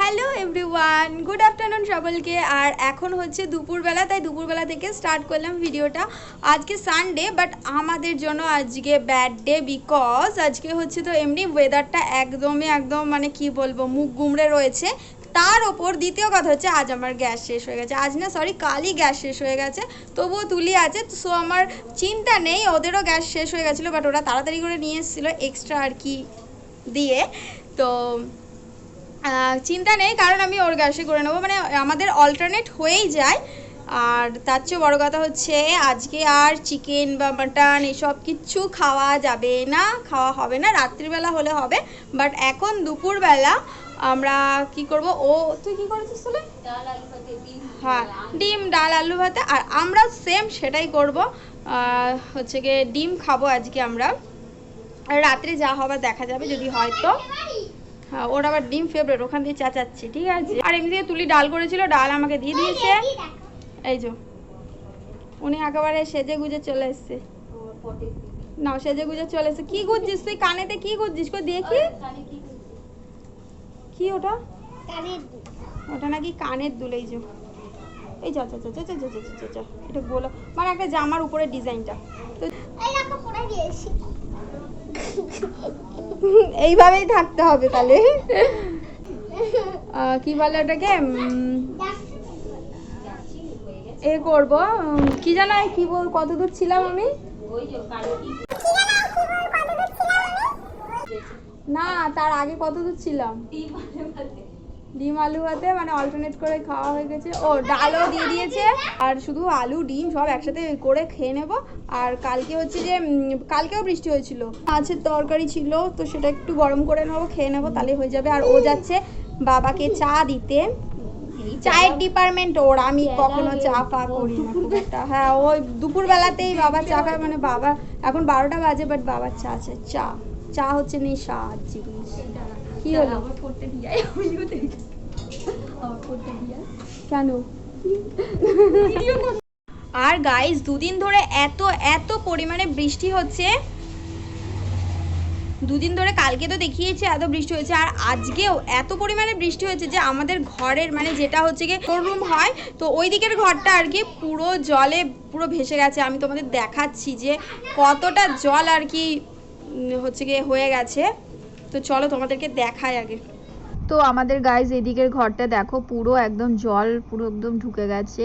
Hello everyone, good afternoon সকলকে। আর এখন হচ্ছে দুপুরবেলা, তাই দুপুরবেলা থেকে স্টার্ট করলাম ভিডিওটা। আজকে সানডে, বাট আমাদের জন্য আজকে ব্যাড ডে, বিকজ আজকে হচ্ছে তো এমনি ওয়েদারটা একদম মানে কি বলবো, মুখ গুমড়ে রয়েছে। তার ওপর দ্বিতীয় কথা হচ্ছে আজ আমার গ্যাস শেষ হয়ে গেছে। আজ না, সরি, কালই গ্যাস শেষ হয়ে গেছে। তবুও তুলি আছে, সো আমার চিন্তা নেই, ওদেরও গ্যাস শেষ হয়ে গেছিলো, বাট ওরা তাড়াতাড়ি করে নিয়ে এসেছিলো এক্সট্রা আর কি দিয়ে। তো চিন্তা নেই, কারণ আমি ওর গ্যাসে করে নেবো, মানে আমাদের অল্টারনেট হয়েই যায়। আর তার চেয়ে বড়ো কথা হচ্ছে আজকে আর চিকেন বা মাটন এসব কিচ্ছু খাওয়া যাবে না, খাওয়া হবে না। রাত্রিবেলা হলে হবে, বাট এখন দুপুরবেলা আমরা কি করব। ও তুই কি করেছিস তাহলে? হ্যাঁ, ডিম ডাল আলু ভাতে। আর আমরা সেম সেটাই করব, হচ্ছে গিয়ে ডিম খাবো আজকে আমরা। আর রাত্রে যা হবার দেখা যাবে, যদি হয়তো। হ্যাঁ, ওর আবার ডিম ফেভারিট, ওখান দিয়ে চাচাচ্ছি, ঠিক আছে। আর এমনি থেকে তুলি ডাল করেছিল, ডাল আমাকে দিয়ে দিয়েছে। এই যে উনি একেবারে সেজে গুজে চলে এসছে। না, সেজে গুজে চলে এসছে। কি গুজছিস তুই কানেতে? কি গুজছিস কো দেখি? কি ওটা? ওটা নাকি কানের দুল। এই যে এই যা যা যা যা যা যা যা যা, এটা বলো, মানে একটা জামার উপরে ডিজাইনটা। তো এইভাবেই থাকতে হবে তাহলে। কি বলে ওটাকে, এ করব কি জানো, কি বল, কতদূর ছিলাম আমি? না, তার আগে কতদূর ছিলাম? ডিম আলু ভাতে, মানে অল্টারনেট করে খাওয়া হয়ে গেছে। ও ডালও দিয়ে দিয়েছে, আর শুধু আলু ডিম সব একসাথে করে খেয়ে নেব। আর কালকে হচ্ছে যে কালকেও বৃষ্টি হয়েছিল, মাছের তরকারি ছিল, তো সেটা একটু গরম করে নেবো, খেয়ে নেবো, তাহলে হয়ে যাবে। আর ও যাচ্ছে বাবাকে চা দিতে, চায়ের ডিপার্টমেন্ট ওর। আমি কখনো চা ফা করি না খুব একটা। হ্যাঁ, ওই দুপুরবেলাতেই বাবা চা খায়, মানে বাবা এখন 12টা বাজে, বাট বাবার চা আছে। চা চা হচ্ছে নেশা জিনিস। কি হলো? কেন? আর গাইস, দুদিন ধরে এত পরিমাণে বৃষ্টি হচ্ছে। দুদিন ধরে, কালকে তো দেখিয়েছে এত বৃষ্টি হয়েছে, আর আজকেও এত পরিমাণে বৃষ্টি হয়েছে যে আমাদের ঘরের, মানে যেটা হচ্ছে গিয়ে রুম হয়, তো ওই দিকের ঘরটা আর কি পুরো জলে পুরো ভেসে গেছে। আমি তোমাদের দেখাচ্ছি যে কতটা জল আর কি হচ্ছে গিয়ে হয়ে গেছে। তো চলো তোমাদেরকে দেখাই আগে। তো আমাদের গাইজ এদিকের ঘরটা দেখো, পুরো একদম জল, পুরো একদম ঢুকে গেছে।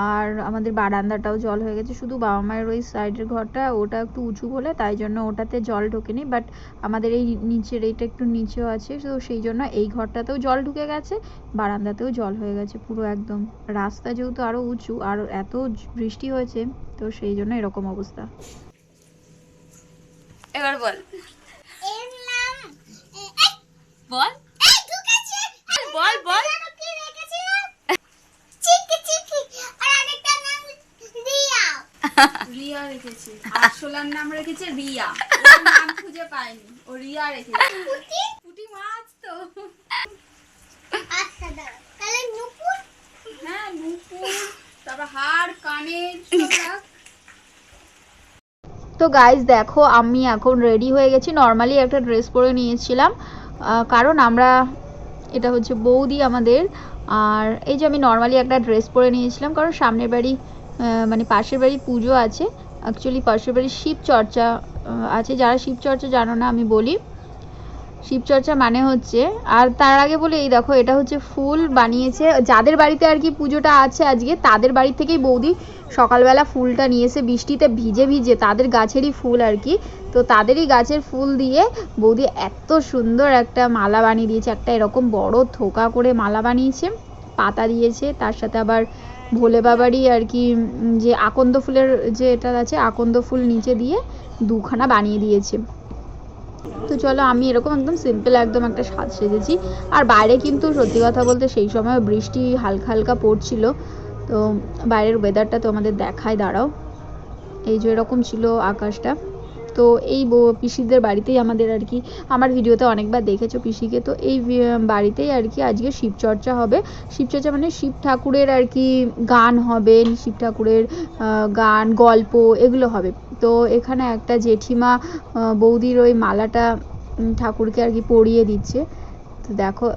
আর আমাদের বারান্দাটাও জল হয়ে গেছে। শুধু বাবা মায়ের ওই সাইডের ঘরটা, ওটা একটু উঁচু বলে তাই জন্য ওটাতে জল ঢোকেনি, বাট আমাদের এই নিচের এইটা একটু নিচেও আছে, তো সেই জন্য এই ঘরটাতেও জল ঢুকে গেছে, বারান্দাতেও জল হয়ে গেছে পুরো একদম। রাস্তা যেহেতু আরো উঁচু, আর এত বৃষ্টি হয়েছে, তো সেই জন্য এরকম অবস্থা। এবার বল বল বল বল। রিয়া রেখেছে, আসলার নাম রেখেছে রিয়া, ওর নাম খুঁজে পাইনি, ও রিয়া রেখেছে। পুঁটি মাছ তো। আচ্ছা দাও, তাহলে নুপুর। হ্যাঁ, নুপুর, তারপর হাড় কানের সব রাখ। তো গাইজ দেখো, আমি এখন রেডি হয়ে গেছি। নর্মালি একটা ড্রেস পরে নিয়েছিলাম, কারণ আমরা, এটা হচ্ছে বৌদি আমাদের। আর এই যে আমি নর্মালি একটা ড্রেস পরে নিয়েছিলাম, কারণ সামনের বাড়ি, মানে পাশের বাড়ি পুজো আছে। অ্যাকচুয়ালি পাশের বাড়ি শিবচর্চা আছে। যারা শিবচর্চা জানো না, আমি বলি শিবচর্চা মানে হচ্ছে, আর তার আগে বলে এই দেখো, এটা হচ্ছে ফুল বানিয়েছে যাদের বাড়িতে আর কি পুজোটা আছে আজকে, তাদের বাড়ি থেকেই বৌদি সকালবেলা ফুলটা নিয়েছে, বৃষ্টিতে ভিজে ভিজে, তাদের গাছেরই ফুল আর কি। তো তাদেরই গাছের ফুল দিয়ে বৌদি এত সুন্দর একটা মালা বানিয়ে দিয়েছে, একটা এরকম বড় থোকা করে মালা বানিয়েছে, পাতা দিয়েছে, তার সাথে আবার ভোলে বাবারই আর কি যে আকন্দ ফুলের যে এটা আছে, আকন্দ ফুল নিচে দিয়ে দুখানা বানিয়ে দিয়েছে। তো চলো, আমি এরকম একদম সিম্পল একদম একটা সাজ সেজেছি। আর বাইরে কিন্তু সত্যি কথা বলতে সেই সময় বৃষ্টি হালকা হালকা পড়ছিল। তো বাইরের ওয়েদারটা তোমাদের দেখায়, দাঁড়াও। এই যে এরকম ছিল আকাশটা। তো এই পিসিদের বাড়িতেই আমাদের আর কি, আমার ভিডিওতে অনেকবার দেখেছো পিসিকে, তো এই বাড়িতেই আর কি আজকে শিবচর্চা হবে। শিবচর্চা মানে শিব ঠাকুরের আর কি গান হবে, শিব ঠাকুরের গান, গল্প, এগুলো হবে। তো এখানে একটা জেঠিমা বৌদির ওই মালাটা ঠাকুরকে আর কি পরিয়ে দিচ্ছে। তো দেখো,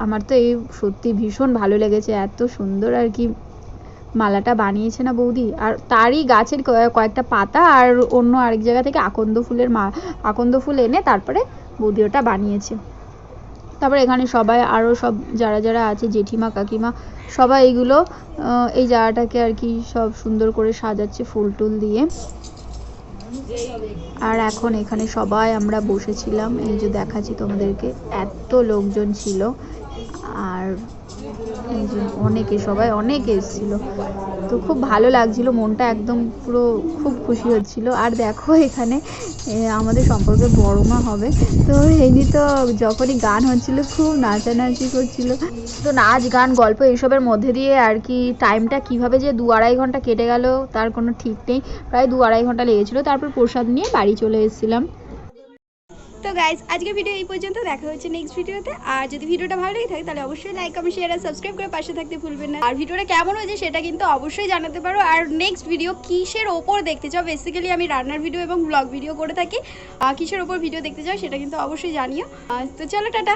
আমার তো এই সত্যি ভীষণ ভালো লেগেছে, এত সুন্দর আর কি মালাটা বানিয়েছে না বৌদি। আর তারই গাছের কয়েকটা পাতা আর অন্য আরেক জায়গা থেকে আকন্দ ফুল এনে তারপরে বৌদি ওটা বানিয়েছে। তারপরে এখানে সবাই আরও সব যারা যারা আছে জেঠিমা কাকিমা সবাই এইগুলো এই জায়গাটাকে আর কি সব সুন্দর করে সাজাচ্ছে ফুল টুল দিয়ে। আর এখন এখানে সবাই আমরা বসেছিলাম, এই যে দেখাচ্ছি তোমাদেরকে, এত লোকজন ছিল। আর এই যে সবাই অনেকে এসেছিল, তো খুব ভালো লাগছিল, মনটা একদম পুরো খুব খুশি হচ্ছিল। আর দেখো এখানে আমাদের সম্পর্কে বড় মা হবে, তো এমনি তো যখনই গান হচ্ছিল খুব নাচানাচি করছিল। তো নাচ গান গল্প এইসবের মধ্যে দিয়ে আর কি টাইমটা কিভাবে যে 2-2.5 ঘন্টা কেটে গেল তার কোনো ঠিক নেই। প্রায় 2-2.5 ঘন্টা লেগেছিলো। তারপর প্রসাদ নিয়ে বাড়ি চলে এসেছিলাম। তো গাইজ আজকের ভিডিও এই পর্যন্ত, দেখা হচ্ছে নেক্সট ভিডিওতে। আর যদি ভিডিওটা ভালো লেগে থাকে তাহলে অবশ্যই লাইক কমেন্ট শেয়ার আর সাবস্ক্রাইব করে পাশে থাকতে ভুলবেন না। আর ভিডিওটা কেমন হয়েছে সেটা কিন্তু অবশ্যই জানাতে পারো। আর নেক্সট ভিডিও কিসের ওপর দেখতে চাও, বেসিক্যালি আমি রান্নার ভিডিও এবং ব্লগ ভিডিও করে থাকি, কিসের ওপর ভিডিও দেখতে চাও সেটা কিন্তু অবশ্যই জানিও। তো চলো টাটা।